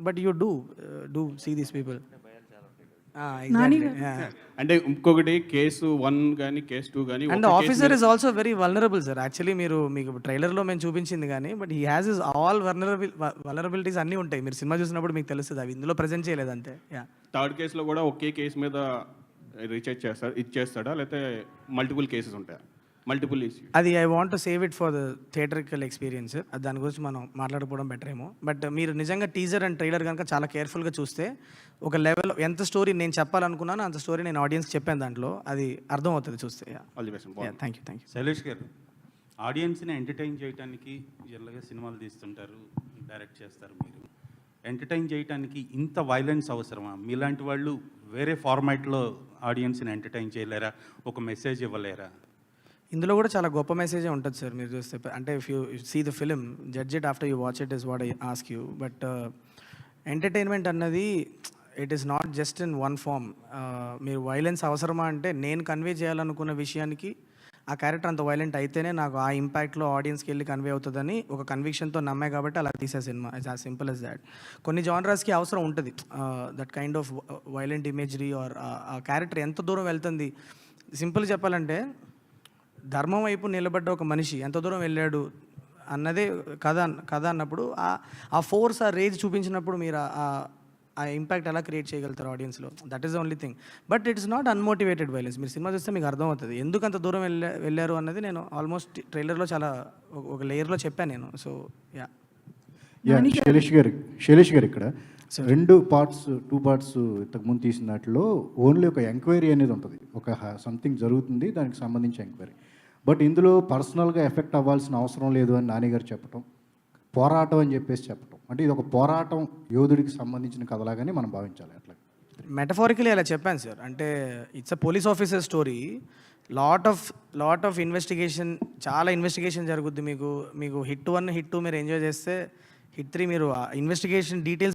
But you do see these people. Nani అంటే ఇంకొకటి case 1 కానీ కేసు 2 కానీ and officer is also very vulnerable sir. Actually మీకు ట్రైలర్లో మేము చూపించింది కానీ but he has is all vulnerabilities అన్నీ ఉంటాయి. మీరు సినిమా చూసినప్పుడు మీకు తెలుస్తుంది, అవి ఇందులో ప్రజెంట్ చేయలేదు అంతే. థర్డ్ కేసులో కూడా ఒకే కేసు మీద రీఛార్జ్ ఇచ్చేస్తాడా లేకపోతే మల్టిపుల్ కేసెస్ ఉంటాయా, మల్టిపుల్ ఇష్యూ? అది I want to save it for the theatrical experience. దాని గురించి మనం మాట్లాడుకోవడం బెటర్ ఏమో. బట్ మీరు నిజంగా టీజర్ అండ్ ట్రైలర్ కనుక చాలా కేర్ఫుల్గా చూస్తే ఒక లెవెల్ ఎంత స్టోరీ నేను చెప్పాలనుకున్నాను అంత స్టోరీ నేను ఆడియన్స్కి చెప్పాను, దాంట్లో అది అర్థం అవుతుంది చూస్తే. Thank you. శైలేష్ గారు, ఆడియన్స్ని ఎంటర్టైన్ చేయడానికి జనరల్గా సినిమాలు తీస్తుంటారు, డైరెక్ట్ చేస్తారు. మీరు ఎంటర్టైన్ చేయడానికి ఇంత వైలెన్స్ అవసరమా? మీలాంటి వాళ్ళు వేరే ఫార్మాట్లో ఆడియన్స్ని ఎంటర్టైన్ చేయలేరా? ఒక మెసేజ్ ఇవ్వలేరా? ఇందులో కూడా చాలా గొప్ప మెసేజే ఉంటుంది సార్. మీరు చూస్తే అంటే if you see the film, judge it after you watch it is what I ask you. But entertainment అన్నది it is not just in one form. మీరు వైలెన్స్ అవసరమా అంటే నేను కన్వే చేయాలనుకున్న విషయానికి ఆ క్యారెక్టర్ అంత వైలెంట్ అయితేనే నాకు ఆ ఇంపాక్ట్లో ఆడియన్స్కి వెళ్ళి కన్వే అవుతుందని ఒక కన్విక్షన్తో నమ్మే కాబట్టి అలా తీసే సినిమా. It's as simple as that. కొన్ని జానరాస్కి అవసరం ఉంటుంది that kind of violent imagery or ఆ క్యారెక్టర్ ఎంత దూరం వెళ్తుంది. సింపుల్ చెప్పాలంటే ధర్మం వైపు నిలబడ్డ ఒక మనిషి ఎంత దూరం వెళ్ళాడు అన్నదే కథ అన్నప్పుడు ఆ ఫోర్స్, ఆ రేజ్ చూపించినప్పుడు మీరు ఆ ఇంపాక్ట్ ఎలా క్రియేట్ చేయగలుగుతారు ఆడియన్స్లో. That is the only thing. But it's not unmotivated violence. మీరు సినిమా చూస్తే మీకు అర్థమవుతుంది ఎందుకు అంత దూరం వెళ్ళారు అన్నది. నేను ఆల్మోస్ట్ ట్రైలర్లో చాలా ఒక లేయర్లో చెప్పాను నేను. సో శైలేష్ గారు ఇక్కడ 2 పార్ట్స్ ఇంతకుముందు తీసిన వాటిలో ఓన్లీ ఒక ఎంక్వైరీ అనేది ఉంటుంది, ఒక సంథింగ్ జరుగుతుంది దానికి సంబంధించి ఎంక్వైరీ. బట్ ఇందులో పర్సనల్గా ఎఫెక్ట్ అవ్వాల్సిన అవసరం లేదు అని నాని గారు చెప్పటం, పోరాటం అని చెప్పటం, అంటే ఇది ఒక పోరాటం యోధుడికి సంబంధించిన కథలాగానే మనం భావించాలి. అట్లా మెటఫారికలీ అలా చెప్పాను సార్. అంటే it's a police officer story. Lot of investigation, చాలా ఇన్వెస్టిగేషన్ జరుగుద్ది. మీకు హిట్ 1 హిట్ 2 మీరు ఎంజాయ్ చేస్తే హిట్ 3 మీరు ఇన్వెస్టిగేషన్ డీటెయిల్స్